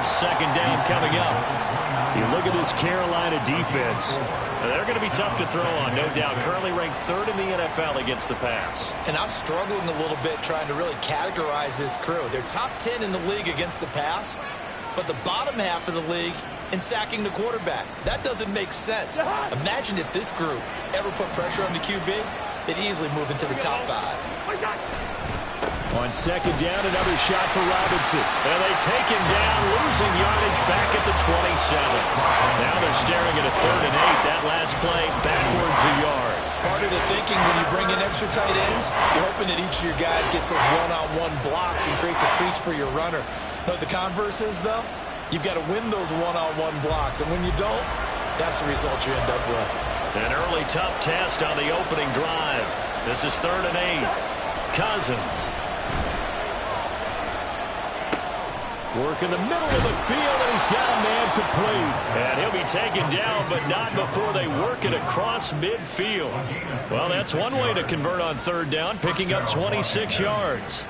second down coming up. You look at this Carolina defense. They're going to be tough to throw on, no doubt. Currently ranked 3rd in the NFL against the pass. And I'm struggling a little bit trying to really categorize this crew. They're top 10 in the league against the pass, but the bottom half of the league in sacking the quarterback. That doesn't make sense. Imagine if this group ever put pressure on the QB, they'd easily move into the top 5. On second down, another shot for Robinson. And they take him down, losing yardage back at the 27. Now they're staring at a 3rd and 8. That last play, backwards a yard. Part of the thinking when you bring in extra tight ends, you're hoping that each of your guys gets those one-on-one blocks and creates a crease for your runner. You know what the converse is, though? You've got to win those one-on-one blocks, and when you don't, that's the result you end up with. An early tough test on the opening drive. This is 3rd and 8. Cousins. Work in the middle of the field, and he's got a man complete. And he'll be taken down, but not before they work it across midfield. Well, that's one way to convert on 3rd down, picking up 26 yards.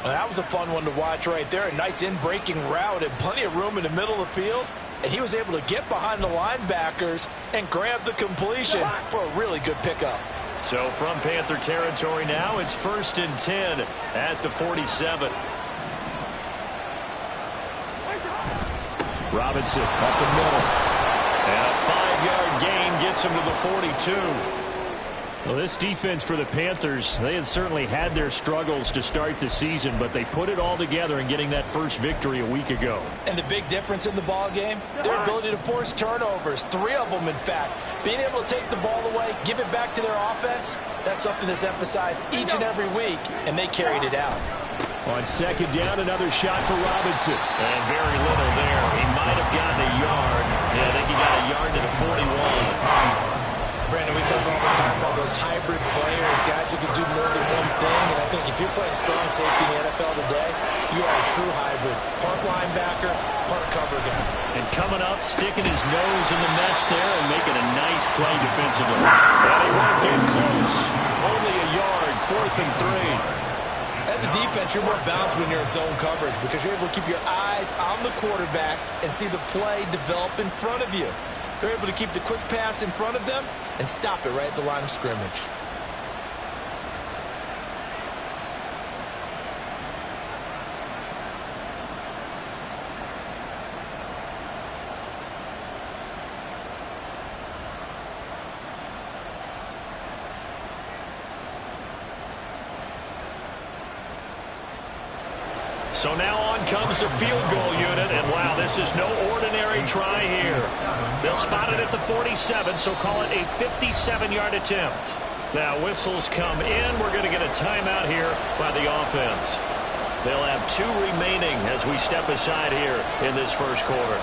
Well, that was a fun one to watch right there. A nice in-breaking route and plenty of room in the middle of the field. And he was able to get behind the linebackers and grab the completion for a really good pickup. So from Panther territory now, it's 1st and 10 at the 47. Robinson up the middle. And a 5-yard gain gets him to the 42. Well, this defense for the Panthers, they had certainly had their struggles to start the season, but they put it all together in getting that first victory a week ago. And the big difference in the ball game, their ability to force turnovers, 3 of them in fact. Being able to take the ball away, give it back to their offense, that's something that's emphasized each and every week, and they carried it out. On second down, another shot for Robinson. And very little there. He might have gotten a yard. Yeah, I think he got a yard to the 41. Brandon, we talk all the time about those hybrid players, guys who can do more than one thing. And I think if you're playing strong safety in the NFL today, you are a true hybrid. Part linebacker, part cover guy. And coming up, sticking his nose in the mess there and making a nice play defensively. And he won't get close. Only a yard, 4th and 3. As a defense, you're more balanced when you're in zone coverage because you're able to keep your eyes on the quarterback and see the play develop in front of you. They're able to keep the quick pass in front of them and stop it right at the line of scrimmage. So now on comes the field goal unit, and wow, this is no ordinary try here. They'll spot it at the 47, so call it a 57-yard attempt. Now whistles come in. We're going to get a timeout here by the offense. They'll have 2 remaining as we step aside here in this first quarter.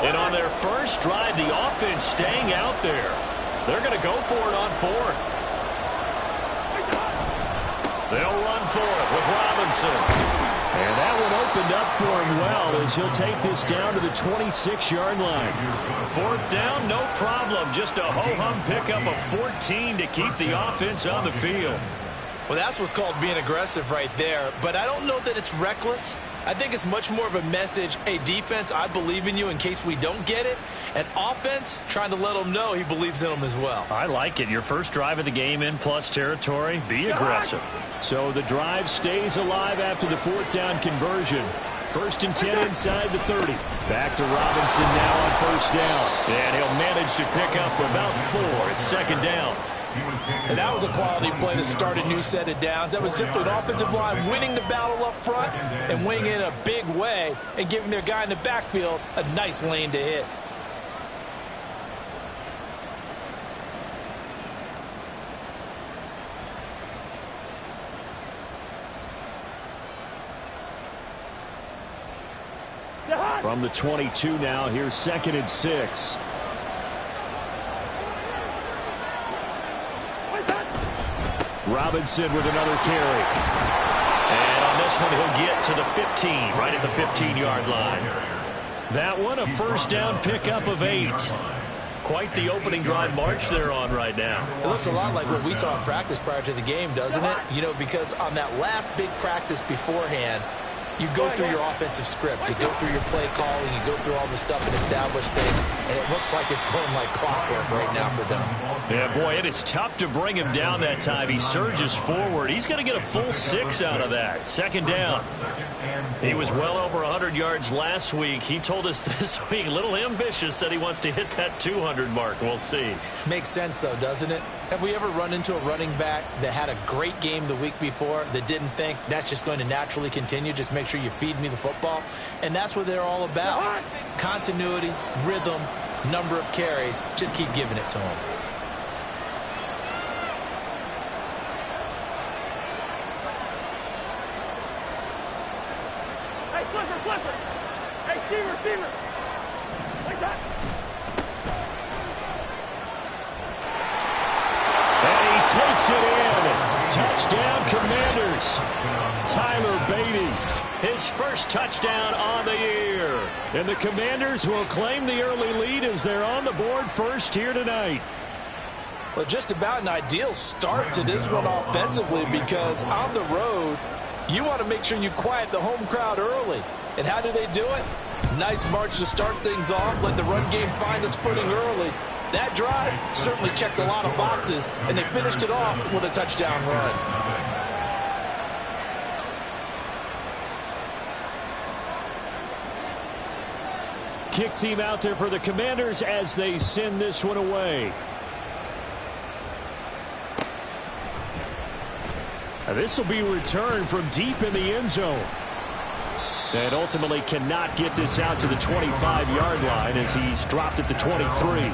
And on their first drive, the offense staying out there. They're going to go for it on 4th. They'll run for it with Robinson. And that one opened up for him well as he'll take this down to the 26-yard line. 4th down, no problem. Just a ho-hum pickup of 14 to keep the offense on the field. Well, that's what's called being aggressive right there. But I don't know that it's reckless. I think it's much more of a message, hey, defense, I believe in you in case we don't get it. And offense, trying to let them know he believes in them as well. I like it. Your first drive of the game in plus territory, be aggressive. So the drive stays alive after the 4th down conversion. 1st and 10 inside the 30. Back to Robinson now on 1st down. And he'll manage to pick up about 4. It's 2nd down. And that was a quality play to start a new set of downs. That was simply an offensive line winning the battle up front and winning in a big way and giving their guy in the backfield a nice lane to hit. From the 22 now, here's 2nd and 6. Robinson with another carry. And on this one, he'll get to the 15, right at the 15-yard line. That one, a first down pickup of 8. Quite the opening drive march they're on right now. It looks a lot like what we saw in practice prior to the game, doesn't it? You know, because on that last big practice beforehand, you go through your offensive script. You go through your play calling. You go through all the stuff and establish things. And it looks like it's going like clockwork right now for them. Yeah, boy, it is tough to bring him down that time. He surges forward. He's going to get a full 6 out of that. Second down. He was well over 100 yards last week. He told us this week, a little ambitious, said he wants to hit that 200 mark. We'll see. Makes sense, though, doesn't it? Have we ever run into a running back that had a great game the week before that didn't think that's just going to naturally continue? Just make sure you feed me the football. And that's what they're all about. Continuity, rhythm, number of carries. Just keep giving it to them. Flipper! Hey, receiver! Like that! And he takes it in. Touchdown, Commanders. Tyler Beatty, his first touchdown on the year. And the Commanders will claim the early lead as they're on the board first here tonight. Well, just about an ideal start to this one offensively, because on the road, you want to make sure you quiet the home crowd early. And how do they do it? Nice march to start things off. Let the run game find its footing early. That drive certainly checked a lot of boxes, and they finished it off with a touchdown run. Kick team out there for the Commanders as they send this one away. This will be returned from deep in the end zone. And ultimately cannot get this out to the 25-yard line as he's dropped at the 23.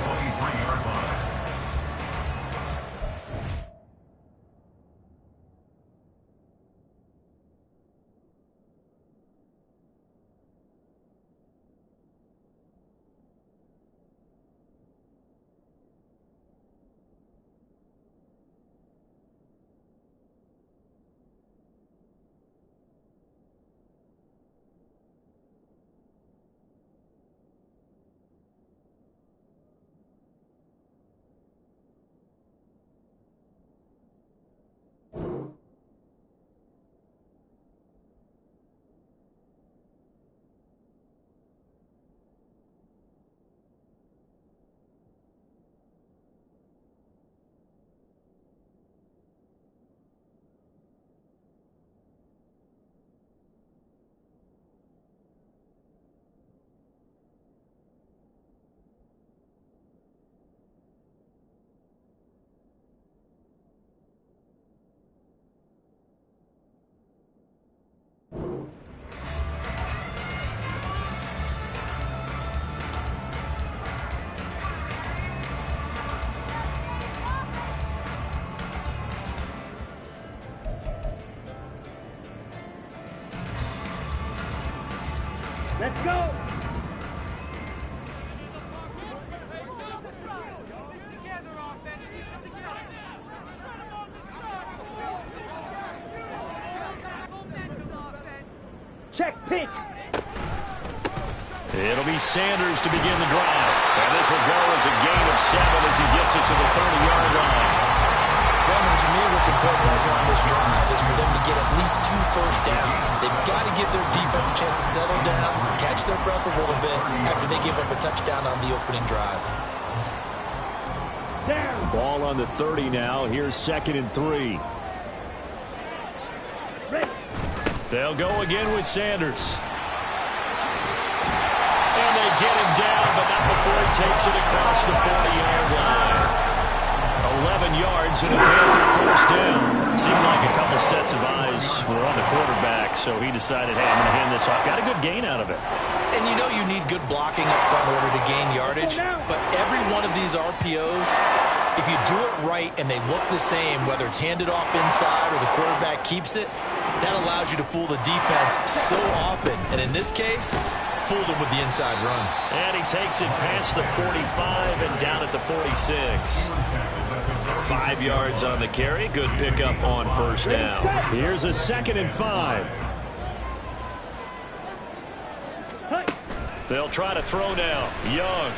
Let's go! Check pitch. It'll be Sanders to begin the drive. And this will go as a gain of 7 as he gets it to the 30-yard line. Roman, to me, what's important right here on this drive is for them to get at least 2 first downs. They've got to give their defense a chance to settle down, catch their breath a little bit after they give up a touchdown on the opening drive. Ball on the 30 now. Here's 2nd and 3. They'll go again with Sanders. And they get him down, but not before he takes it across the 40-yard line. 11 yards and a Panther first down. It seemed like a couple sets of eyes were on the quarterback, so he decided, hey, I'm going to hand this off. Got a good gain out of it. And you know you need good blocking up front in order to gain yardage, but every one of these RPOs, if you do it right and they look the same, whether it's handed off inside or the quarterback keeps it, that allows you to fool the defense so often. And in this case, fooled him with the inside run. And he takes it past the 45 and down at the 46. 5 yards on the carry. Good pickup on first down. Here's a 2nd and 5. They'll try to throw now. Young.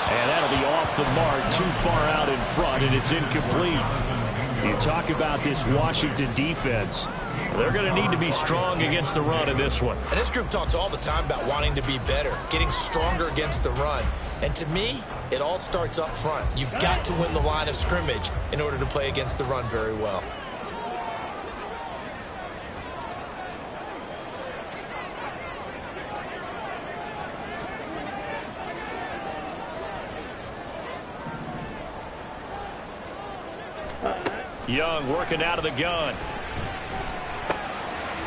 And that'll be off the mark, too far out in front, and it's incomplete. You talk about this Washington defense. They're going to need to be strong against the run in this one. And this group talks all the time about wanting to be better, getting stronger against the run. And to me, it all starts up front. You've got to win the line of scrimmage in order to play against the run very well. Young working out of the gun.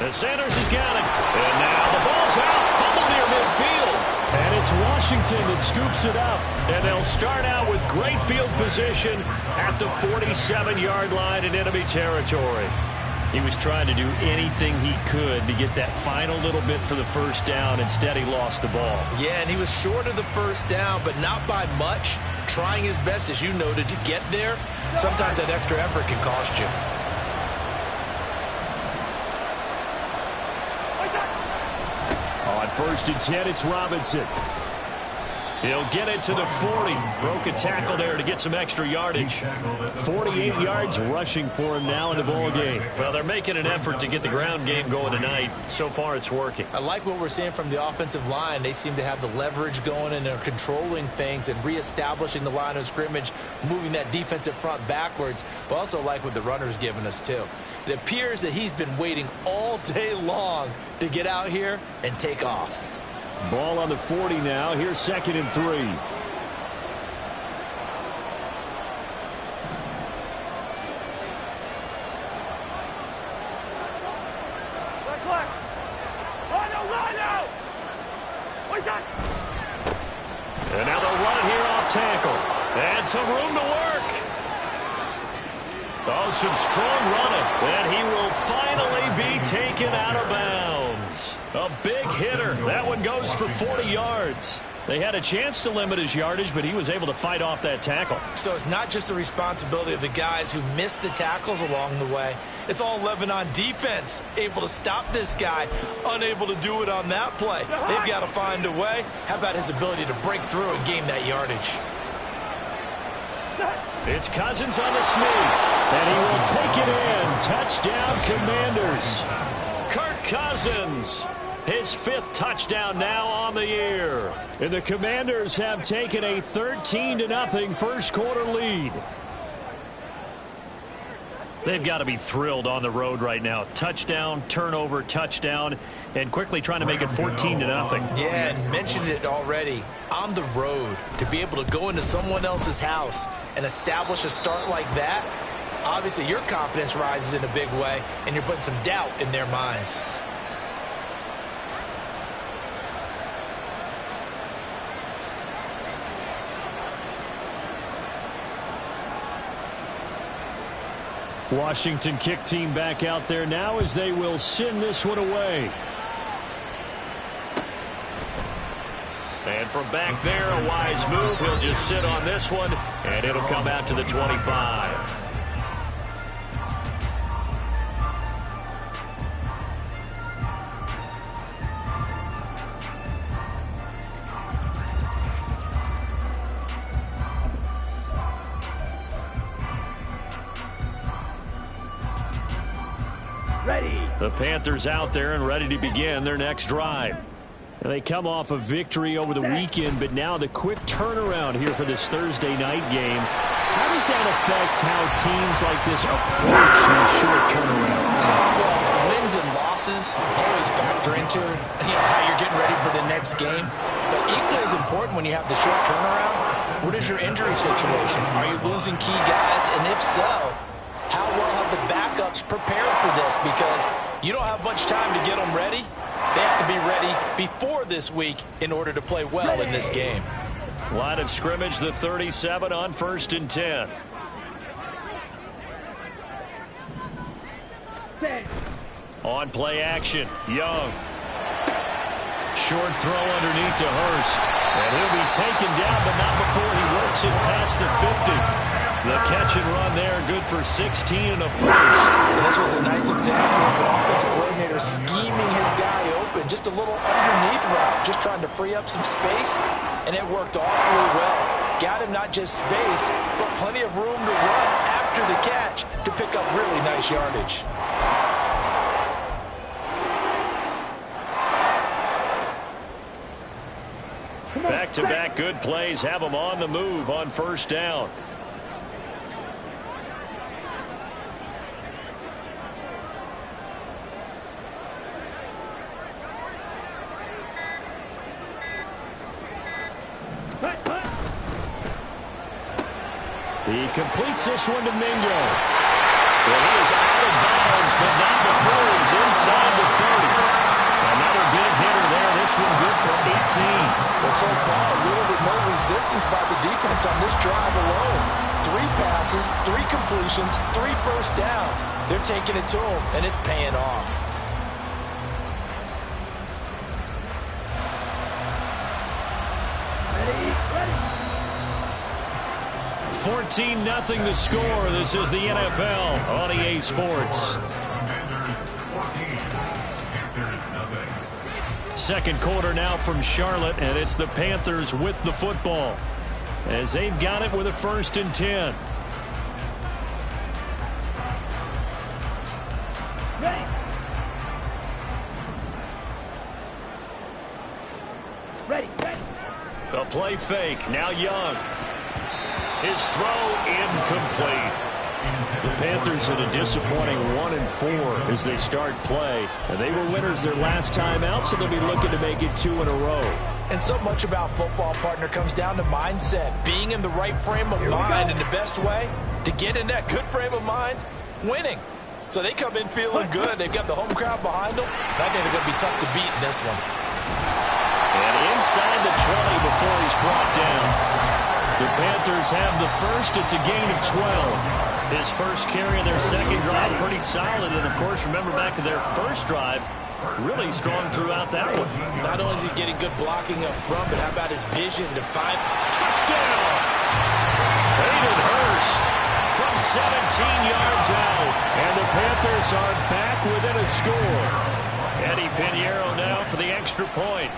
And Sanders has got it. And now the ball's out. Fumble near midfield. And it's Washington that scoops it up. And they'll start out with great field position at the 47-yard line in enemy territory. He was trying to do anything he could to get that final little bit for the first down. Instead, he lost the ball. Yeah, and he was short of the first down, but not by much. Trying his best, as you noted, to get there. Sometimes that extra effort can cost you. On 1st and 10, it's Robinson. He'll get it to the 40. Broke a tackle there to get some extra yardage. 48 yards rushing for him now in the ball game. Well, they're making an effort to get the ground game going tonight. So far, it's working. I like what we're seeing from the offensive line. They seem to have the leverage going, and they're controlling things and reestablishing the line of scrimmage, moving that defensive front backwards. But also like what the runner's giving us, too. It appears that he's been waiting all day long to get out here and take off. Ball on the 40 now. Here's 2nd and 3. And now they'll run it here off tackle. And some room to work. Oh, some strong running. And he will finally be taken out of bounds. A big hitter. That one goes for 40 yards. They had a chance to limit his yardage, but he was able to fight off that tackle. So it's not just the responsibility of the guys who missed the tackles along the way. It's all 11 on defense, able to stop this guy, unable to do it on that play. They've got to find a way. How about his ability to break through and gain that yardage? It's Cousins on the sneak, and he will take it in. Touchdown, Commanders. Kirk Cousins, his 5th touchdown now on the year. And the Commanders have taken a 13-0 first quarter lead. They've got to be thrilled on the road right now. Touchdown, turnover, touchdown, and quickly trying to make it 14-0. Yeah, and mentioned it already. On the road, to be able to go into someone else's house and establish a start like that, obviously your confidence rises in a big way, and you're putting some doubt in their minds. Washington kick team back out there now as they will send this one away. And from back there, a wise move. He'll just sit on this one, and it'll come out to the 25. The Panthers out there and ready to begin their next drive. And they come off a victory over the weekend, but now the quick turnaround here for this Thursday night game. How does that affect how teams like this approach these short turnarounds? Well, wins and losses always factor into how you're getting ready for the next game. But equally as important when you have the short turnaround, what is your injury situation? Are you losing key guys? And if so, how well have the backups prepared for this? Because you don't have much time to get them ready. They have to be ready before this week in order to play well in this game. Line of scrimmage, the 37 on 1st and 10. On play action, Young. Short throw underneath to Hurst. And he'll be taken down, but not before he works it past the 50. The catch and run there, good for 16 and a first. And this was a nice example of an offensive coordinator scheming his guy open. Just a little underneath route, just trying to free up some space, and it worked awfully well. Got him not just space, but plenty of room to run after the catch to pick up really nice yardage. Back-to-back good plays have them on the move on first down. He completes this one to Mingo. Well, he is out of bounds, but not before he's inside the 30. Another big hitter there. This one good for 18. Well, so far, really with no resistance by the defense on this drive alone. 3 passes, 3 completions, 3 first downs. They're taking it to him, and it's paying off. Ready. 14-0 the score. This is the NFL on EA Sports. Second quarter now from Charlotte, and it's the Panthers with the football as they've got it with a 1st and 10. Ready. A play fake. Now Young. His throw incomplete. The Panthers had a disappointing 1-4 as they start play. And they were winners their last time out, so they'll be looking to make it 2 in a row. And so much about football, partner, comes down to mindset. Being in the right frame of mind, and the best way to get in that good frame of mind, winning. So they come in feeling good. They've got the home crowd behind them. I think they're going to be tough to beat in this one. And inside the 20 before he's brought down. The Panthers have the first. It's a gain of 12. His first carry of their second drive, pretty solid. And, of course, remember back to their first drive, really strong throughout that one. Not only is he getting good blocking up front, but how about his vision to find Touchdown! Hayden Hurst from 17 yards out. And the Panthers are back within a score. Eddie Pinheiro now for the extra point.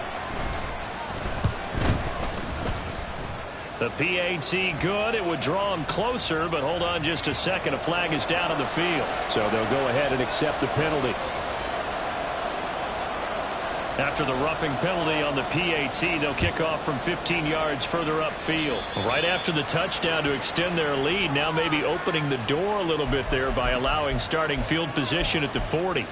The PAT good. It would draw him closer, but hold on just a second. A flag is down on the field. So they'll go ahead and accept the penalty. After the roughing penalty on the PAT, they'll kick off from 15 yards further upfield. Right after the touchdown to extend their lead, now maybe opening the door a little bit there by allowing starting field position at the 40.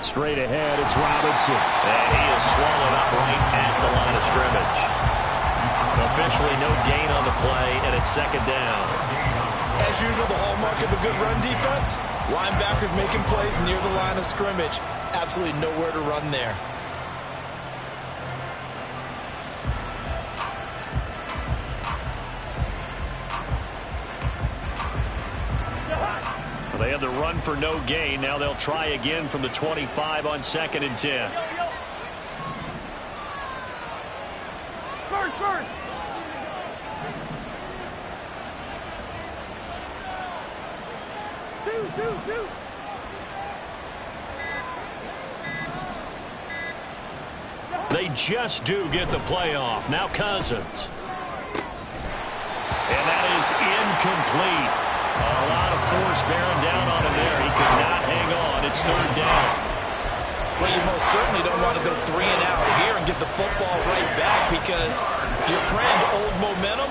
Straight ahead, it's Robinson. And he is swallowed up right at the line of scrimmage. Officially no gain on the play, and it's 2nd down. As usual, the hallmark of a good run defense, linebackers making plays near the line of scrimmage. Absolutely nowhere to run there. They had the run for no gain. Now they'll try again from the 25 on 2nd and 10. First. Two. They just do get the playoff. Now Cousins. And that is incomplete. A lot of force bearing down on him there. He could not hang on. It's 3rd down. Well, you most certainly don't want to go 3 and out here and get the football right back, because your friend, Old Momentum,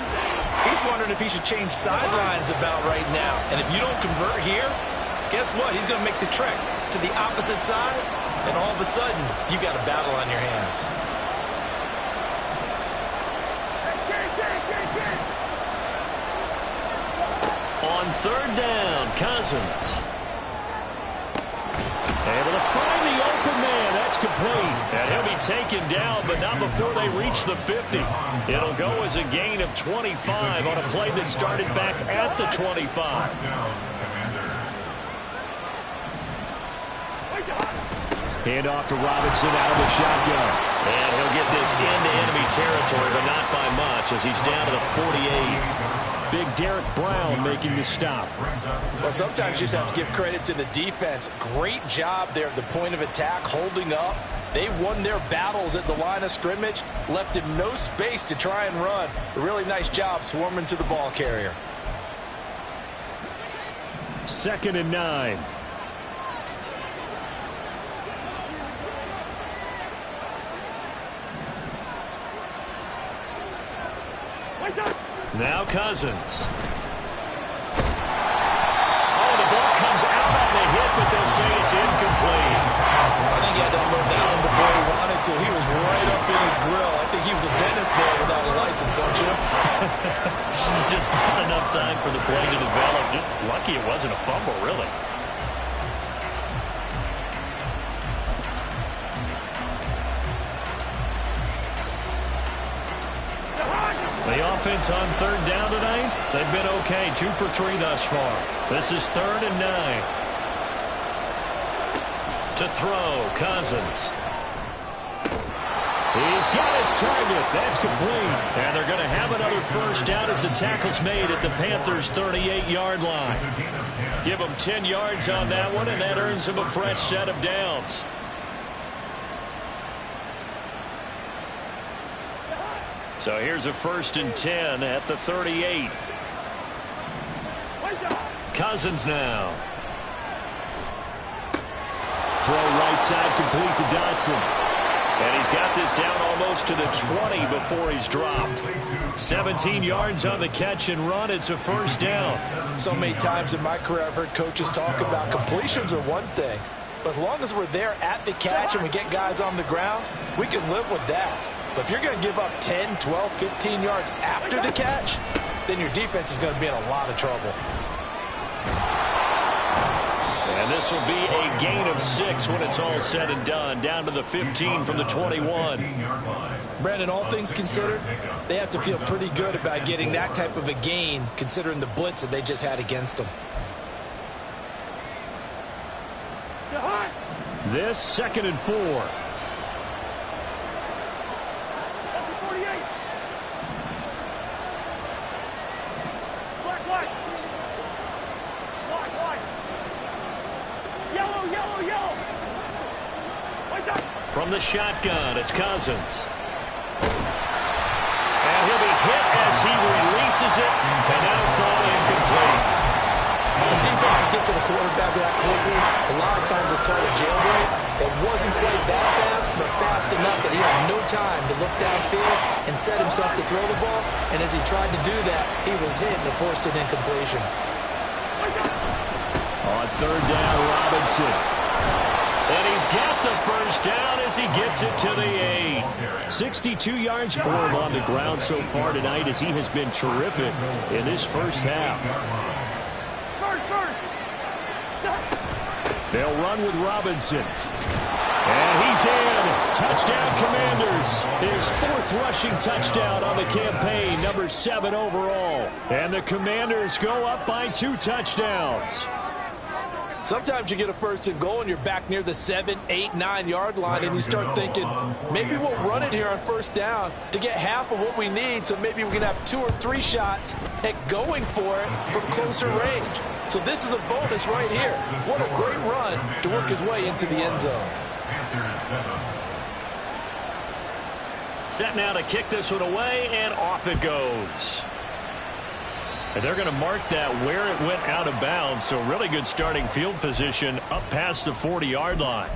he's wondering if he should change sidelines about right now. And if you don't convert here, guess what? He's going to make the trek to the opposite side, and all of a sudden, you got a battle on your hands. On 3rd down, Cousins. Able to find the open man. That's complete. And he'll be taken down, but not before they reach the 50. It'll go as a gain of 25 on a play that started back at the 25. Hand off to Robinson out of the shotgun. And he'll get this into enemy territory, but not by much as he's down to the 48. Big Derek Brown making the stop. Well, sometimes you just have to give credit to the defense. Great job there at the point of attack, holding up. They won their battles at the line of scrimmage, left him no space to try and run. A really nice job swarming to the ball carrier. 2nd and 9. Now Cousins. Oh, the ball comes out on the hit, but they'll say it's incomplete. I think he had to unload that one before he wanted to. He was right up in his grill. I think he was a dentist there without a license, don't you? Just not enough time for the play to develop. Just lucky it wasn't a fumble, really. The offense on 3rd down tonight, they've been okay. 2 for 3 thus far. This is 3rd and 9. To throw, Cousins. He's got his target. That's complete. And they're going to have another 1st down as the tackle's made at the Panthers' 38-yard line. Give them 10 yards on that one, and that earns them a fresh set of downs. So here's a 1st and 10 at the 38. Cousins now. Throw right side complete to Dotson. And he's got this down almost to the 20 before he's dropped. 17 yards on the catch and run. It's a 1st down. So many times in my career I've heard coaches talk about completions are one thing. But as long as we're there at the catch and we get guys on the ground, we can live with that. But if you're going to give up 10, 12, 15 yards after the catch, then your defense is going to be in a lot of trouble. And this will be a gain of 6 when it's all said and done. Down to the 15 from the 21. Brandon, all things considered, they have to feel pretty good about getting that type of a gain, considering the blitz that they just had against them. This 2nd and 4. From the shotgun, it's Cousins. And he'll be hit as he releases it, and that'll fall incomplete. When defenses get to the quarterback that quickly, a lot of times it's called a jailbreak. It wasn't quite that fast, but fast enough that he had no time to look downfield and set himself to throw the ball. And as he tried to do that, he was hit and forced an incompletion. On 3rd down, Robinson. And he's got the 1st down as he gets it to the 8. 62 yards for him on the ground so far tonight as he has been terrific in this 1st half. They'll run with Robinson. And he's in. Touchdown, Commanders. His 4th rushing touchdown on the campaign, number 7 overall. And the Commanders go up by 2 touchdowns. Sometimes you get a 1st and goal and you're back near the 7, 8, 9 yard line and you start thinking, maybe we'll run it here on 1st down to get half of what we need, so maybe we can have 2 or 3 shots at going for it from closer range. So this is a bonus right here. What a great run to work his way into the end zone. Set now to kick this one away, and off it goes. And they're going to mark that where it went out of bounds, so really good starting field position up past the 40-yard line.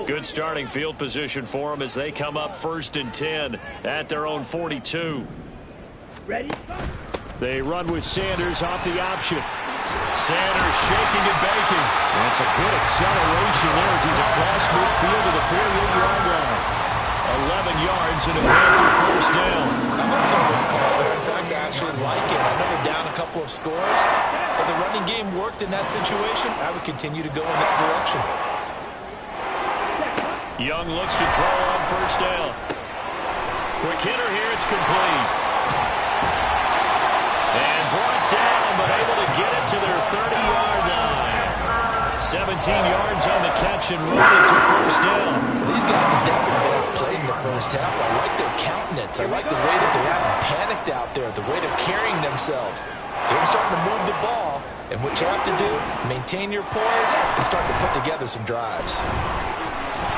Good starting field position for them as they come up 1st and 10 at their own 42. Ready? They run with Sanders off the option. Sanders shaking and baking. That's a good acceleration there as he's across midfield to the 48-yard line. 11 yards and a Panther 1st down. I'm not told what to call it. In fact, I actually like it. I know they're down a couple of scores, but the running game worked in that situation. I would continue to go in that direction. Young looks to throw on 1st down. Quick hitter here. It's complete. And brought down, but able to get it to their 30-yard line. 17 yards on the catch and run. It's a first down. These guys have definitely been outplayed in the first half. I like their countenance. I like the way that they're having panicked out there, the way they're carrying themselves. They're starting to move the ball, and what you have to do, maintain your poise and start to put together some drives.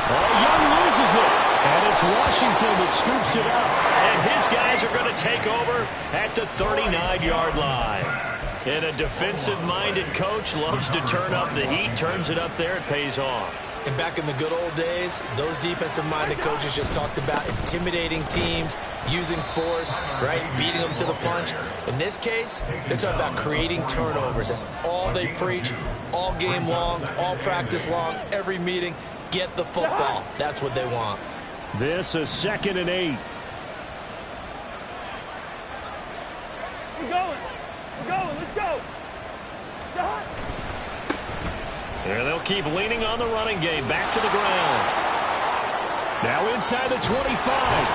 Oh, Young loses it, and it's Washington that scoops it up. And his guys are going to take over at the 39-yard line. And a defensive-minded coach loves to turn up the heat, turns it up there, it pays off. And back in the good old days, those defensive-minded coaches just talked about intimidating teams, using force, right, beating them to the punch. In this case, they're talking about creating turnovers. That's all they preach, all game long, all practice long, every meeting. Get the football. That's what they want. This is 2nd and 8. We're going. Let's go. Stop. And they'll keep leaning on the running game. Back to the ground. Now inside the 25.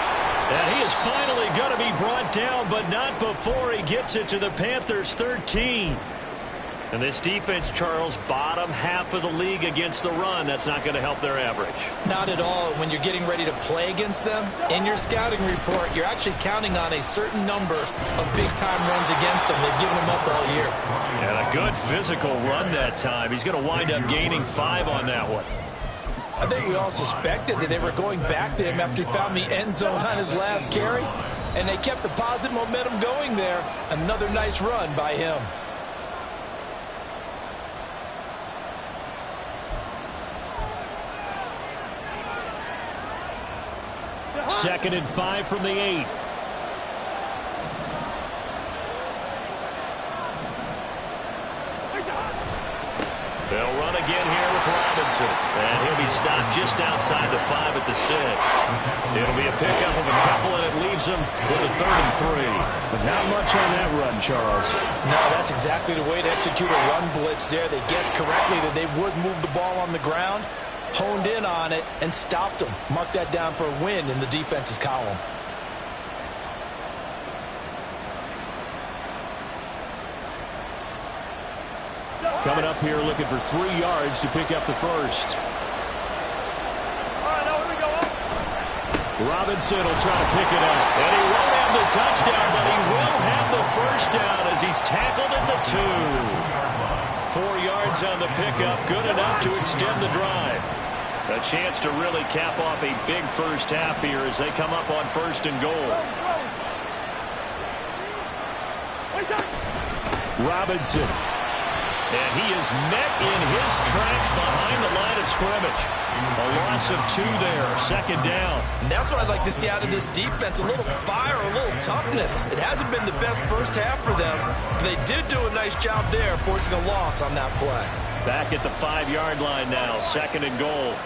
And he is finally going to be brought down, but not before he gets it to the Panthers' 13. And this defense, Charles, bottom half of the league against the run. That's not going to help their average. Not at all. When you're getting ready to play against them, in your scouting report, you're actually counting on a certain number of big-time runs against them. They've given them up all year. And a good physical run that time. He's going to wind up gaining 5 on that one. I think we all suspected that they were going back to him after he found the end zone on his last carry, and they kept the positive momentum going there. Another nice run by him. 2nd and 5 from the 8. They'll run again here with Robinson. And he'll be stopped just outside the 5 at the 6. It'll be a pickup of a couple, and it leaves him with a 3rd and 3. But not much on that run, Charles. No, that's exactly the way to execute a run blitz there. They guessed correctly that they would move the ball on the ground, honed in on it, and stopped them. Mark that down for a win in the defense's column. Coming up here looking for 3 yards to pick up the first. All right, now here we go. Robinson will try to pick it up. And he won't have the touchdown, but he will have the first down as he's tackled at the 2. 4 yards on the pickup, good enough to extend the drive. A chance to really cap off a big first half here as they come up on 1st and goal. Robinson. And he is met in his tracks behind the line of scrimmage. A loss of 2 there, 2nd down. And that's what I'd like to see out of this defense, a little fire, a little toughness. It hasn't been the best first half for them, but they did do a nice job there forcing a loss on that play. Back at the 5-yard line now, 2nd and goal.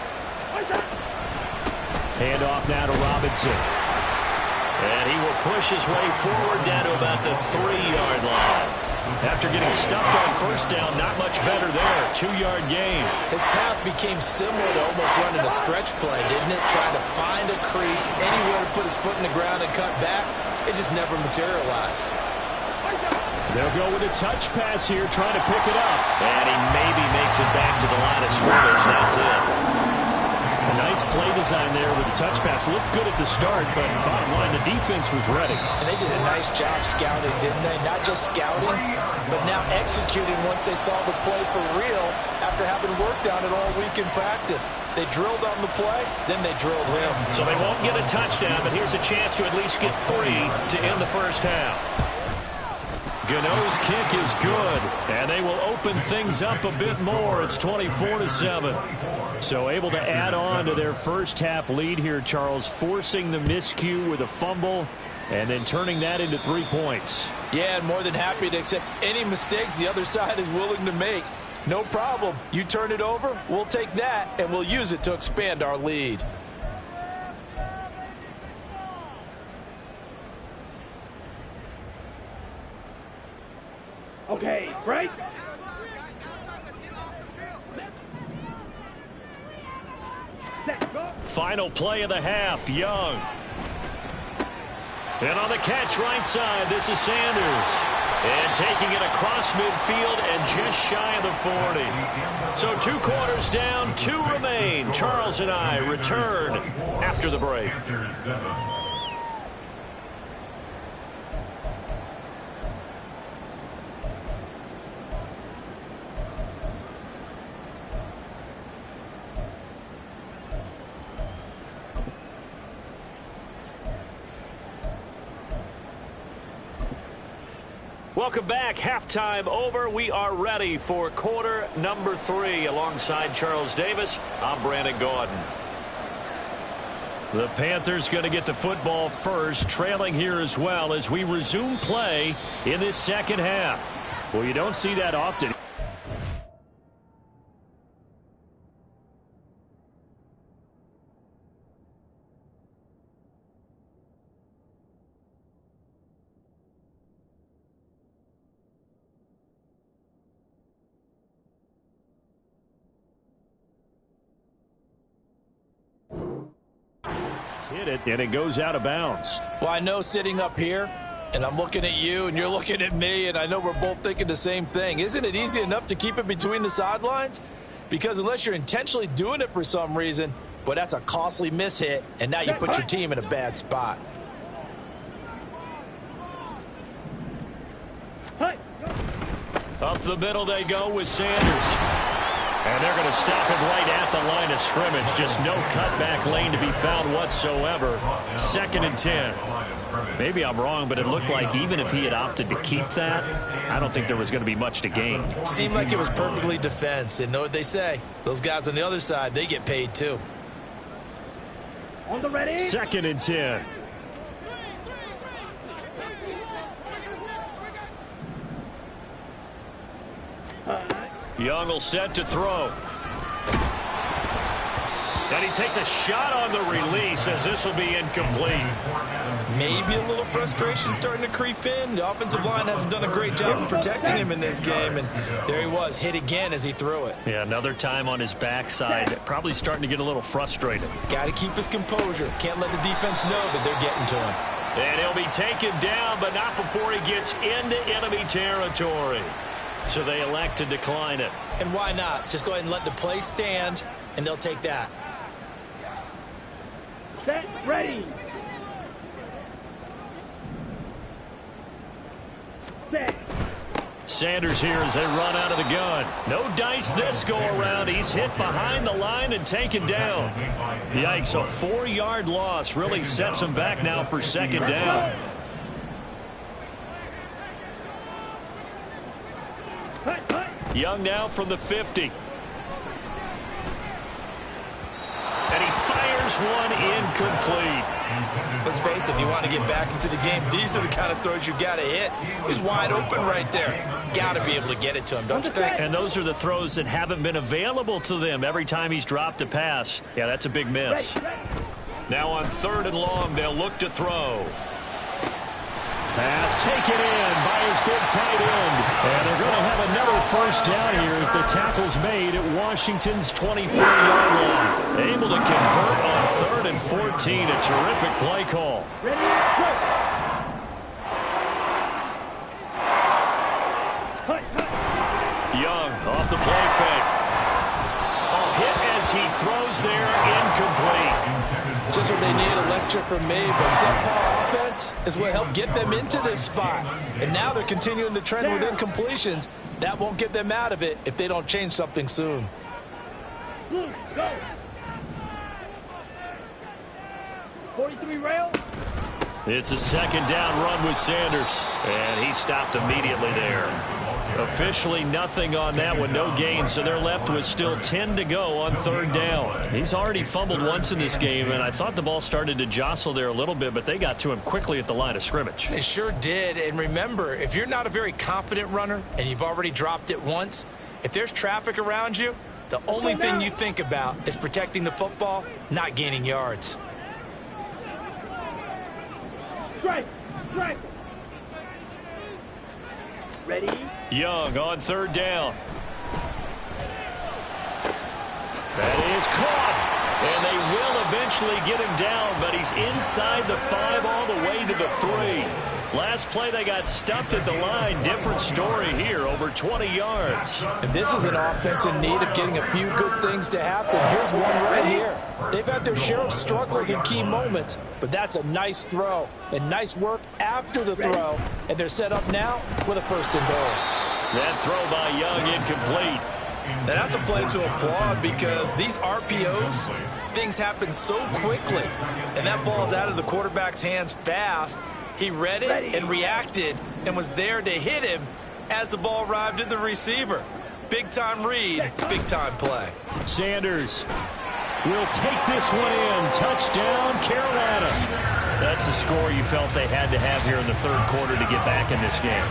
Hand off now to Robinson. And he will push his way forward down to about the 3-yard line. After getting stuffed on 1st down, not much better there. 2-yard gain. His path became similar to almost running a stretch play, didn't it? Trying to find a crease, anywhere to put his foot in the ground and cut back. It just never materialized. They'll go with a touch pass here, trying to pick it up. And he maybe makes it back to the line of scrimmage. That's it. A nice play design there with the touch pass. Looked good at the start, but bottom line, the defense was ready. And they did a nice job scouting, didn't they? Not just scouting, but now executing once they saw the play for real after having worked on it all week in practice. They drilled on the play, then they drilled him. So they won't get a touchdown, but here's a chance to at least get 3 to end the first half. Gano's kick is good, and they will open things up a bit more. It's 24-7. So able to add on to their first half lead here, Charles, forcing the miscue with a fumble and then turning that into 3 points. Yeah, and more than happy to accept any mistakes the other side is willing to make. No problem. You turn it over, we'll take that, and we'll use it to expand our lead. Okay, break. Final play of the half, Young. And on the catch right side, this is Sanders. And taking it across midfield and just shy of the 40. So 2 quarters down, 2 remain. Charles and I return after the break. Welcome back. Halftime over. We are ready for quarter number 3. Alongside Charles Davis, I'm Brandon Gaudin. The Panthers going to get the football first, trailing here as well as we resume play in this second half. Well, you don't see that often. Hit it, and it goes out of bounds. Well, I know sitting up here, and I'm looking at you, and you're looking at me, and I know we're both thinking the same thing. Isn't it easy enough to keep it between the sidelines? Because unless you're intentionally doing it for some reason, but that's a costly mishit, and now you put your team in a bad spot. Up the middle they go with Sanders. And they're going to stop him right at the line of scrimmage. Just no cutback lane to be found whatsoever. 2nd and 10. Maybe I'm wrong, but it looked like even if he had opted to keep that, I don't think there was going to be much to gain. Seemed like it was perfectly defense. And know what they say? Those guys on the other side, they get paid too. On the ready. 2nd and 10. Young will set to throw. And he takes a shot on the release as this will be incomplete. Maybe a little frustration starting to creep in. The offensive line hasn't done a great job of protecting him in this game. And there he was, hit again as he threw it. Yeah, another time on his backside. Probably starting to get a little frustrated. Got to keep his composure. Can't let the defense know that they're getting to him. And he'll be taken down, but not before he gets into enemy territory. So they elect to decline it. And why not? Just go ahead and let the play stand, and they'll take that. Set, ready. Set. Sanders here as they run out of the gun. No dice this go-around. He's hit behind the line and taken down. Yikes, a 4-yard loss really sets him back now for 2nd down. Young now from the 50. And he fires one incomplete. Let's face it, if you want to get back into the game, these are the kind of throws you got to hit. He's wide open right there. Got to be able to get it to him, don't you think? And those are the throws that haven't been available to them every time he's dropped a pass. Yeah, that's a big miss. Now on 3rd and long, they'll look to throw. Pass taken in by his big tight end. And they're going to have another 1st down here as the tackle's made at Washington's 24-yard line. Able to convert on 3rd and 14. A terrific play call. Ready, go. Young off the play fake. Hit as he throws there, incomplete. Just what they need, a lecture from me, but subpar offense is what helped get them into this spot. And now they're continuing the trend with incompletions. That won't get them out of it if they don't change something soon. Go. 43 rail. It's a 2nd down run with Sanders, and he stopped immediately there. Officially nothing on that one, no gain, so they're left with still 10 to go on 3rd down. He's already fumbled once in this game, and I thought the ball started to jostle there a little bit, but they got to him quickly at the line of scrimmage. They sure did, and remember, if you're not a very confident runner and you've already dropped it once, if there's traffic around you, the only thing you think about is protecting the football, not gaining yards. Strike. Strike. Ready. Young on 3rd down. That is caught. And they will eventually get him down, but he he's inside the 5 all the way to the 3. Last play, they got stuffed at the line. Different story here, over 20 yards. And this is an offense in need of getting a few good things to happen. Here's one right here. They've had their share of struggles in key moments, but that's a nice throw and nice work after the throw. And they're set up now with a 1st and goal. That throw by Young incomplete. Now that's a play to applaud because these RPOs, things happen so quickly. And that ball's out of the quarterback's hands fast. He read it and reacted and was there to hit him as the ball arrived at the receiver. Big-time read, big-time play. Sanders will take this one in. Touchdown, Carolina. That's a score you felt they had to have here in the 3rd quarter to get back in this game.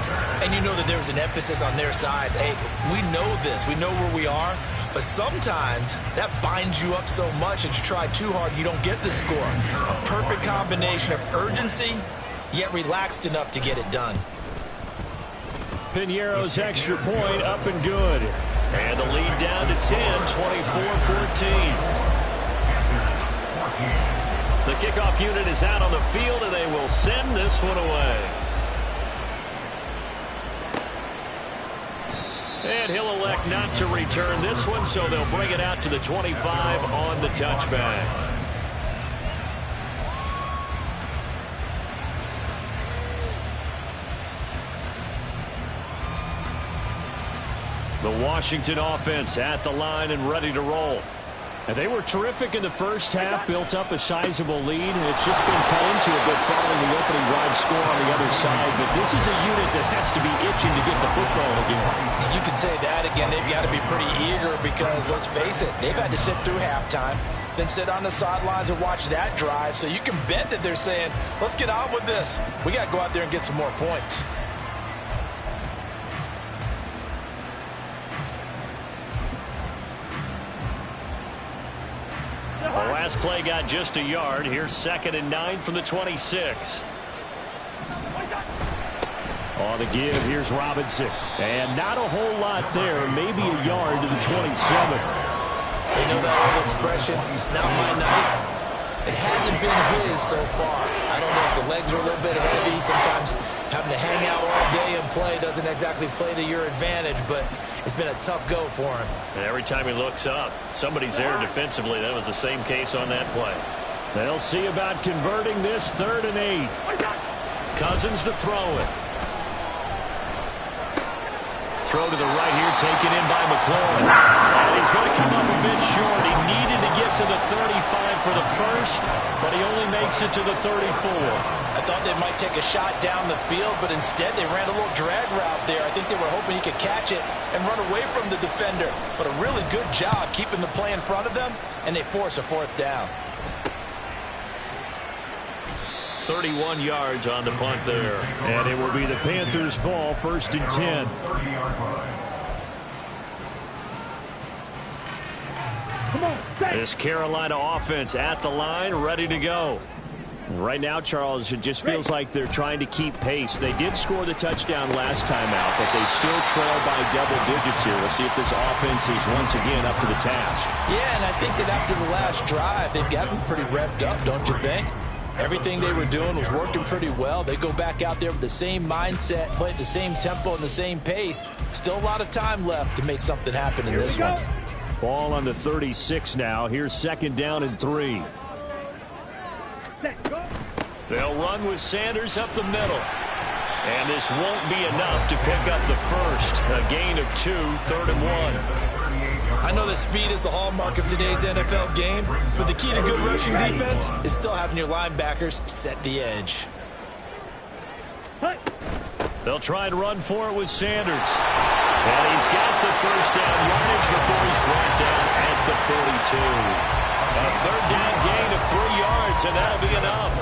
And you know that there was an emphasis on their side. Hey, we know this. We know where we are. But sometimes that binds you up so much that you try too hard, you don't get the score. A perfect combination of urgency, yet relaxed enough to get it done. Piñeiro's extra point up and good. And the lead down to 10, 24-14. The kickoff unit is out on the field, and they will send this one away. And he'll elect not to return this one, so they'll bring it out to the 25 on the touchback. The Washington offense at the line and ready to roll. And they were terrific in the first half, built up a sizable lead. It's just been cut into a bit following the opening drive score on the other side. But this is a unit that has to be itching to get the football again. You can say that again. They've got to be pretty eager because, let's face it, they've had to sit through halftime, then sit on the sidelines and watch that drive. So you can bet that they're saying, let's get on with this. We got to go out there and get some more points. The last play got just a yard. Here's 2nd and 9 from the 26. On the give, here's Robinson. And not a whole lot there. Maybe a yard to the 27. You know that old expression, it's not my night. It hasn't been his so far. I don't know if the legs are a little bit heavy. Sometimes having to hang out all day and play doesn't exactly play to your advantage, but it's been a tough go for him. And every time he looks up, somebody's there defensively. That was the same case on that play. They'll see about converting this 3rd and 8. Cousins to throw it. Throw to the right here, taken in by McLaurin. And he's going to come up a bit short. He needed to get to the 35 for the first, but he only makes it to the 34. I thought they might take a shot down the field, but instead they ran a little drag route there. I think they were hoping he could catch it and run away from the defender. But a really good job keeping the play in front of them, and they force a 4th down. 31 yards on the punt there. And it will be the Panthers' ball, 1st and 10. This Carolina offense at the line, ready to go. Right now, Charles, it just feels like they're trying to keep pace. They did score the touchdown last time out, but they still trail by double digits here. We'll see if this offense is once again up to the task. Yeah, and I think that after the last drive, they've gotten pretty revved up, don't you think? Everything they were doing was working pretty well. They go back out there with the same mindset, play at the same tempo and the same pace. Still a lot of time left to make something happen in this one. Ball on the 36 now. Here's 2nd down and 3. They'll run with Sanders up the middle. And this won't be enough to pick up the first. A gain of 2, 3rd and 1. I know that speed is the hallmark of today's NFL game, but the key to good rushing defense is still having your linebackers set the edge. They'll try and run for it with Sanders. And he's got the first down yardage before he's brought down at the 42. A 3rd down gain of 3 yards, and that'll be enough.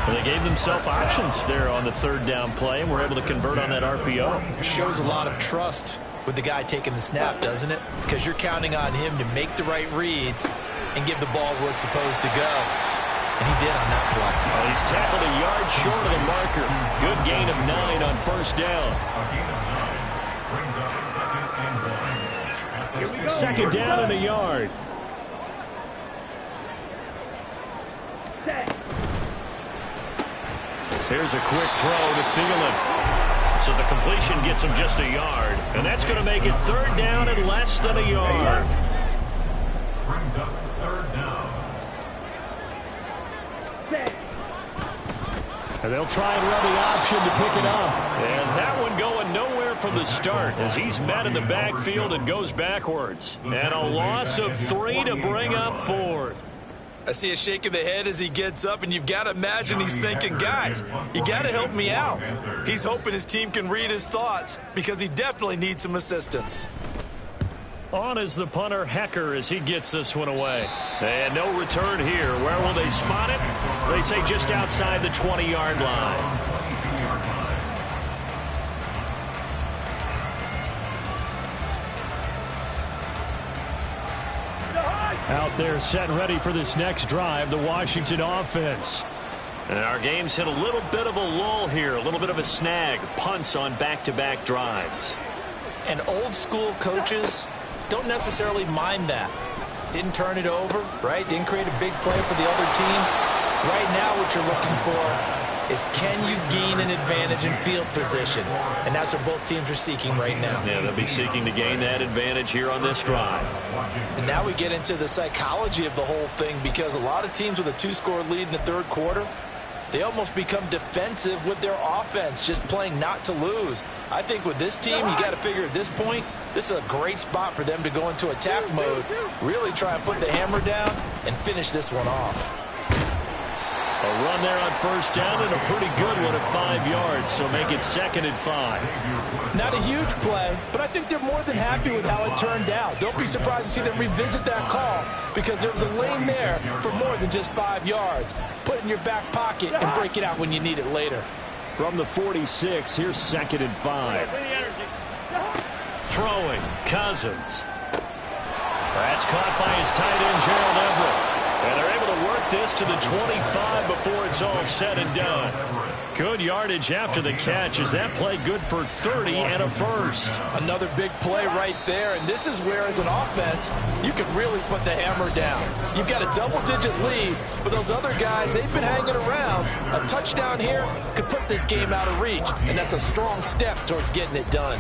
And they gave themselves options there on the 3rd down play, and were able to convert on that RPO. Shows a lot of trust with the guy taking the snap, doesn't it? Because you're counting on him to make the right reads and give the ball where it's supposed to go. And he did on that play. Well, he's tackled a yard short of the marker. Good gain of 9 on 1st down. 2nd down and a yard. Here's a quick throw to Thielen. So the completion gets him just a yard. And that's going to make it third down and less than a yard. Brings up third down. And they'll try and run the option to pick it up. And that one going nowhere from the start as he's met in the backfield and goes backwards. And a loss of 3 to bring up fourth. I see a shake of the head as he gets up, and you've got to imagine he's thinking, guys, you got to help me out. He's hoping his team can read his thoughts because he definitely needs some assistance. On is the punter, Hecker, as he gets this one away. And no return here. Where will they spot it? They say just outside the 20-yard line. Out there set ready for this next drive, the Washington offense. And our game's hit a little bit of a lull here, a little bit of a snag. Punts on back-to-back drives. And old-school coaches don't necessarily mind that. Didn't turn it over, right? Didn't create a big play for the other team. Right now what you're looking for is can you gain an advantage in field position? And that's what both teams are seeking right now. Yeah, they'll be seeking to gain that advantage here on this drive. And now we get into the psychology of the whole thing, because a lot of teams with a 2-score lead in the third quarter, they almost become defensive with their offense, just playing not to lose. I think with this team, you got to figure at this point, this is a great spot for them to go into attack mode, really try and put the hammer down and finish this one off. A run there on first down and a pretty good one at 5 yards, so make it 2nd and 5. Not a huge play, but I think they're more than happy with how it turned out. Don't be surprised to see them revisit that call, because there was a lane there for more than just 5 yards. Put it in your back pocket and break it out when you need it later. From the 46, here's 2nd and 5. Throwing, Cousins. That's caught by his tight end, Gerald Everett. And they're able to work this to the 25 before it's all said and done. Good yardage after the catch. Is that play good for 30 and a first? Another big play right there, and this is where, as an offense, you can really put the hammer down. You've got a double-digit lead, but those other guys, they've been hanging around. A touchdown here could put this game out of reach, and that's a strong step towards getting it done.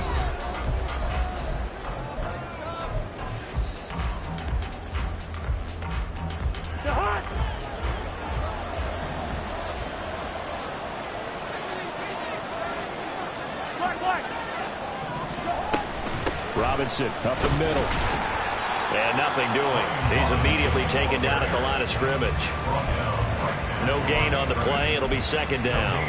Robinson up the middle. And nothing doing. He's immediately taken down at the line of scrimmage. No gain on the play. It'll be 2nd down.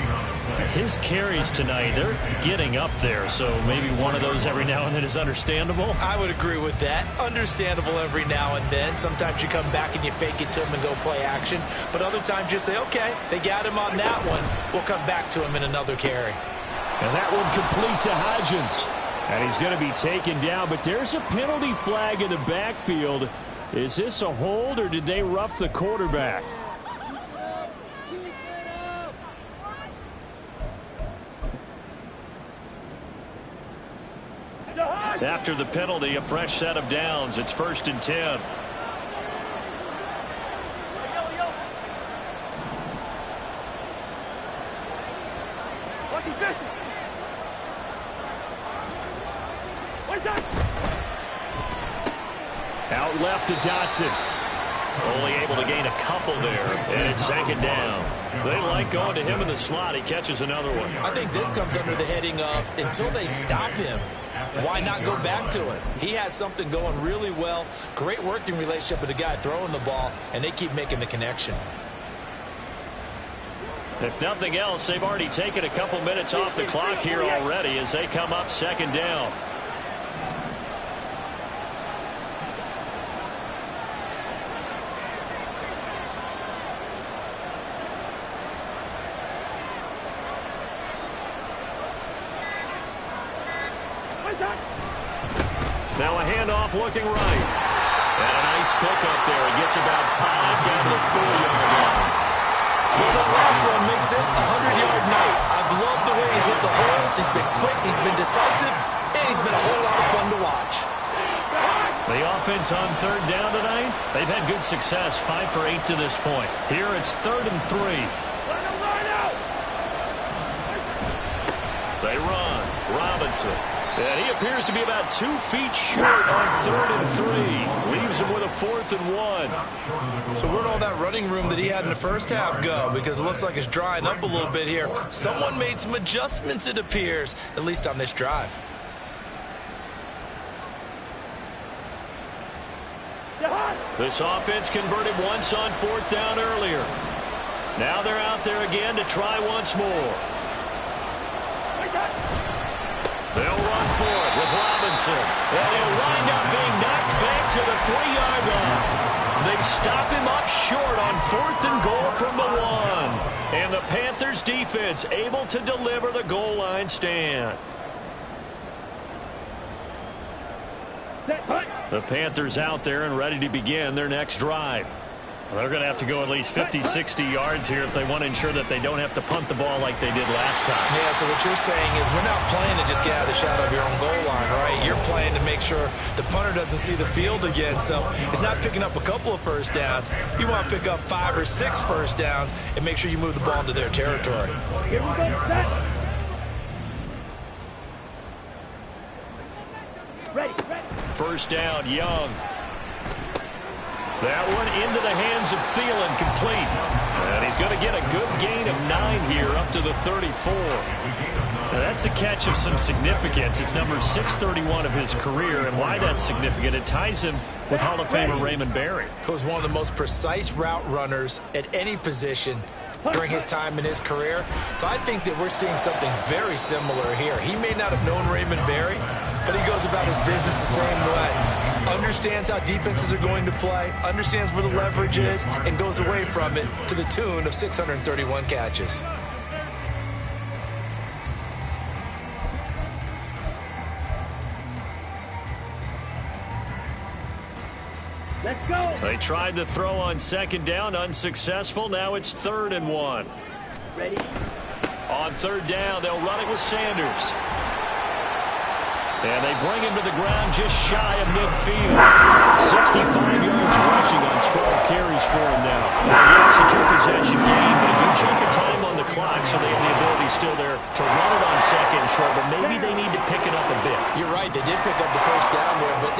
His carries tonight, they're getting up there, so maybe one of those every now and then is understandable. I would agree with that. Understandable every now and then. Sometimes you come back and you fake it to him and go play action. But other times you say, okay, they got him on that one. We'll come back to him in another carry. And that one complete to Hodgins. And he's going to be taken down, but there's a penalty flag in the backfield. Is this a hold, or did they rough the quarterback? After the penalty, a fresh set of downs. It's 1st and 10. Out left to Dotson. Only able to gain a couple there, and it's 2nd down. They like going to him in the slot. He catches another one. I think this comes under the heading of until they stop him, why not go back to it? He has something going really well. Great working relationship with the guy throwing the ball, and they keep making the connection. If nothing else, they've already taken a couple minutes off the clock here already as they come up 2nd down. Now a handoff looking right. And a nice pick up there. He gets about 5 down to the 4-yard line. Well, that last one makes this a 100-yard night. I've loved the way he's hit the holes. He's been quick, he's been decisive, and he's been a whole lot of fun to watch. The offense on 3rd down tonight, they've had good success, 5 for 8 to this point. Here it's 3rd and 3. They run. Robinson. And he appears to be about 2 feet short on 3rd and 3. Leaves him with a 4th and 1. So where'd all that running room that he had in the first half go? Because it looks like it's drying up a little bit here. Someone made some adjustments, it appears, at least on this drive. This offense converted once on 4th down earlier. Now they're out there again to try once more. They'll run for it with Robinson. And he'll wind up being knocked back to the 3-yard line. They stop him up short on 4th and goal from the 1. And the Panthers defense able to deliver the goal line stand. The Panthers out there and ready to begin their next drive. They're going to have to go at least 50, 60 yards here if they want to ensure that they don't have to punt the ball like they did last time. Yeah, so what you're saying is we're not playing to just get out of the shadow of your own goal line, right? You're playing to make sure the punter doesn't see the field again. So it's not picking up a couple of first downs. You want to pick up 5 or 6 first downs and make sure you move the ball into their territory. Here we go, set. Ready. First down, Young. That one into the hands of Thielen, complete. And he's going to get a good gain of 9 here up to the 34. Now that's a catch of some significance. It's number 631 of his career, and why that's significant, it ties him with Hall of Famer Raymond Berry. Who was one of the most precise route runners at any position during his time in his career. So I think that we're seeing something very similar here. He may not have known Raymond Berry, but he goes about his business the same way. Understands how defenses are going to play, understands where the leverage is, and goes away from it to the tune of 631 catches. Let's go. They tried to throw on 2nd down, unsuccessful. Now it's 3rd and 1. Ready. On 3rd down, they'll run it with Sanders. And they bring him to the ground just shy of midfield. 65 yards rushing on 12 carries for him now. Yes, a 2-possession game, but a good chunk of time on the clock, so they have the ability still there to run it on 2nd and short, but maybe they need to pick it up a bit. You're right, they did pick up the first down there, but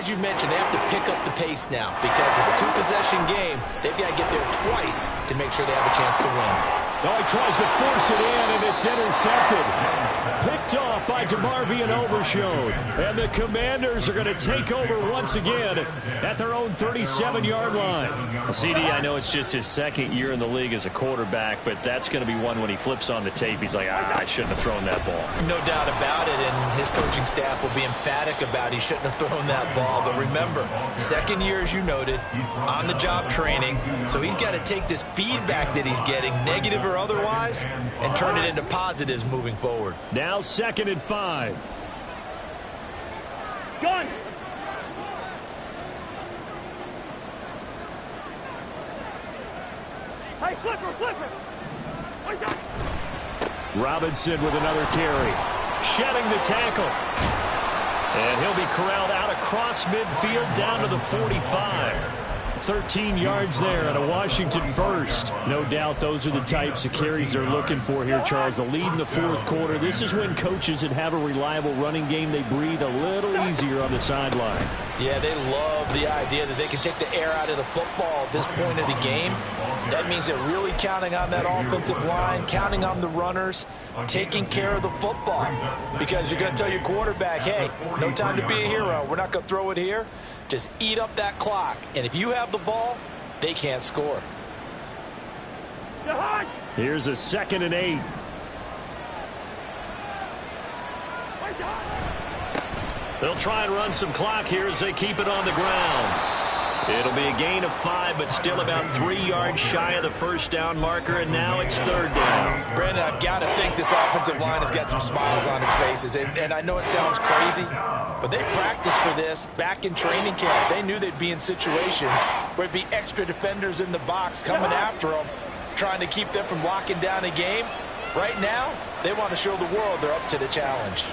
as you mentioned, they have to pick up the pace now because it's a 2-possession game. They've got to get there twice to make sure they have a chance to win. Oh, he tries to force it in, and it's intercepted. Picked off by DeMarvion Overshown. And the Commanders are going to take over once again at their own 37-yard line. CD, I know it's just his 2nd year in the league as a quarterback, but that's going to be one when he flips on the tape. He's like, I shouldn't have thrown that ball. No doubt about it, and his coaching staff will be emphatic about he shouldn't have thrown that ball. But remember, 2nd year, as you noted, on-the-job training, so he's got to take this feedback that he's getting, negative or otherwise, and turn it into positives moving forward. Now 2nd and 5. Gun. Hey, flipper. Robinson with another carry. Shedding the tackle. And he'll be corralled out across midfield down to the 45. 13 yards there at a Washington first. No doubt those are the types of carries they're looking for here, Charles. The lead in the 4th quarter. This is when coaches that have a reliable running game, they breathe a little easier on the sideline. Yeah, they love the idea that they can take the air out of the football at this point of the game. That means they're really counting on that offensive line, counting on the runners, taking care of the football. Because you're going to tell your quarterback, hey, no time to be a hero. We're not going to throw it here. Just eat up that clock. And if you have the ball, they can't score. Here's a 2nd and 8. They'll try and run some clock here as they keep it on the ground. It'll be a gain of 5, but still about 3 yards shy of the first down marker, and now it's 3rd down. Brandon, I've got to think this offensive line has got some smiles on its faces. And I know it sounds crazy, but they practiced for this back in training camp. They knew they'd be in situations where it'd be extra defenders in the box coming after them, trying to keep them from locking down a game. Right now, they want to show the world they're up to the challenge.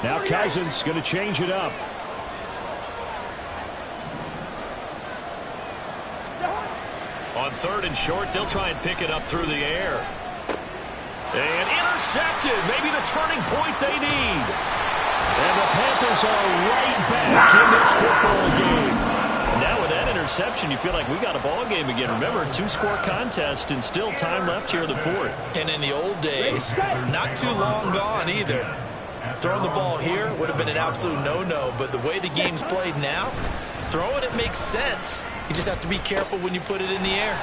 Now Cousins going to change it up. On 3rd and short, they'll try and pick it up through the air. And intercepted. Maybe the turning point they need. And the Panthers are right back in this football game. Now with that interception, you feel like we got a ball game again. Remember, 2-score contest and still time left here in the 4th. And in the old days, not too long gone either. Throwing the ball here would have been an absolute no-no, but the way the game's played now, throwing it makes sense. You just have to be careful when you put it in the air.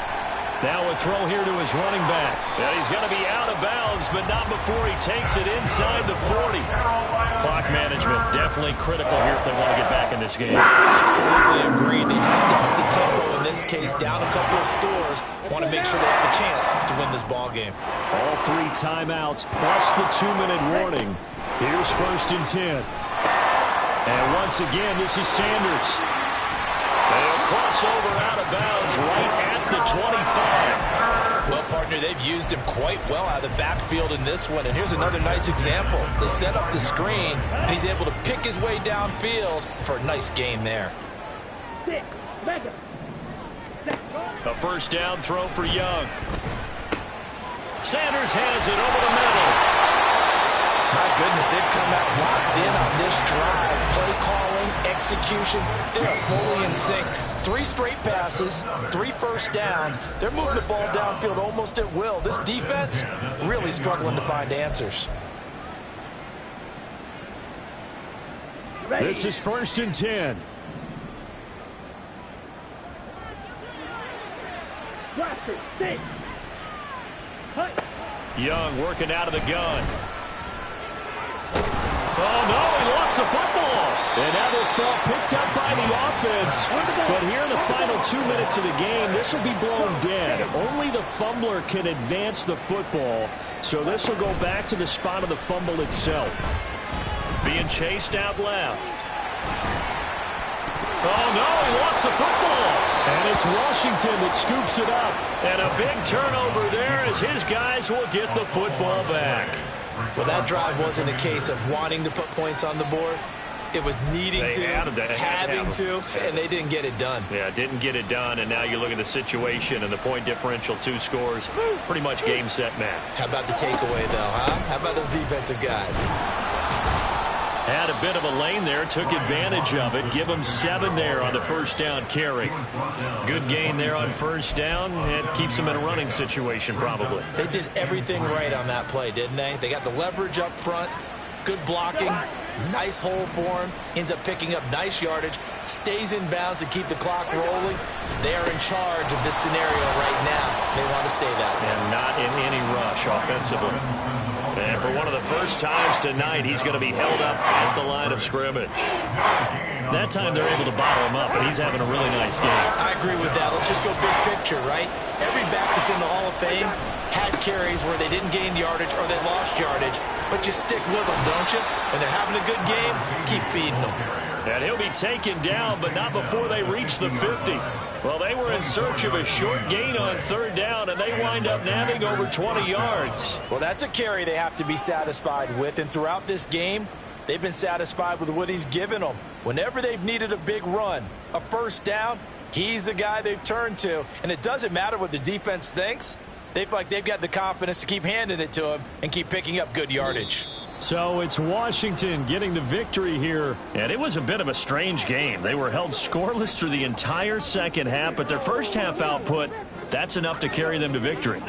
Now a throw here to his running back. And he's going to be out of bounds, but not before he takes it inside the 40. Clock management definitely critical here if they want to get back in this game. Absolutely agreed. They have to up the tempo in this case, down a couple of scores. Want to make sure they have a chance to win this ball game. All 3 timeouts plus the 2-minute warning. Here's 1st and 10. And once again, this is Sanders. They'll cross over out of bounds right at the 25. Well, partner, they've used him quite well out of the backfield in this one. And here's another nice example. They set up the screen, and he's able to pick his way downfield for a nice gain there. A 1st down throw for Young. Sanders has it over the middle. My goodness, they've come out locked in on this drive. Play calling, execution, they are fully in sync. 3 straight passes, 3 first downs. They're moving the ball downfield almost at will. This defense really struggling to find answers. This is 1st and 10. Young working out of the gun. Oh, no, he lost the football. And now this ball picked up by the offense. But here in the final 2 minutes of the game, this will be blown dead. Only the fumbler can advance the football. So this will go back to the spot of the fumble itself. Being chased out left. Oh, no, he lost the football. And it's Washington that scoops it up. And a big turnover there as his guys will get the football back. Well, that drive wasn't a case of wanting to put points on the board. It was needing to, having to, and they didn't get it done. Yeah, didn't get it done, and now you look at the situation and the point differential, 2 scores, pretty much game, set, match. How about the takeaway, though, huh? How about those defensive guys? Had a bit of a lane there, took advantage of it. Give him 7 there on the 1st down carry. Good gain there on 1st down. It keeps them in a running situation, probably. They did everything right on that play, didn't they? They got the leverage up front, good blocking, nice hole for him, ends up picking up nice yardage, stays in bounds to keep the clock rolling. They are in charge of this scenario right now. They want to stay that way. And not in any rush offensively. And for one of the first times tonight, he's going to be held up at the line of scrimmage. That time they're able to bottle him up, and he's having a really nice game. I agree with that. Let's just go big picture, right? Every back that's in the Hall of Fame had carries where they didn't gain yardage or they lost yardage, but you stick with them, don't you? When they're having a good game, keep feeding them. And he'll be taken down, but not before they reach the 50. Well, they were in search of a short gain on 3rd down, and they wind up nabbing over 20 yards. Well, that's a carry they have to be satisfied with, and throughout this game, they've been satisfied with what he's given them. Whenever they've needed a big run, a 1st down, he's the guy they've turned to. And it doesn't matter what the defense thinks. They feel like they've got the confidence to keep handing it to him and keep picking up good yardage. So it's Washington getting the victory here. And it was a bit of a strange game. They were held scoreless through the entire 2nd half, but their 1st half output, that's enough to carry them to victory.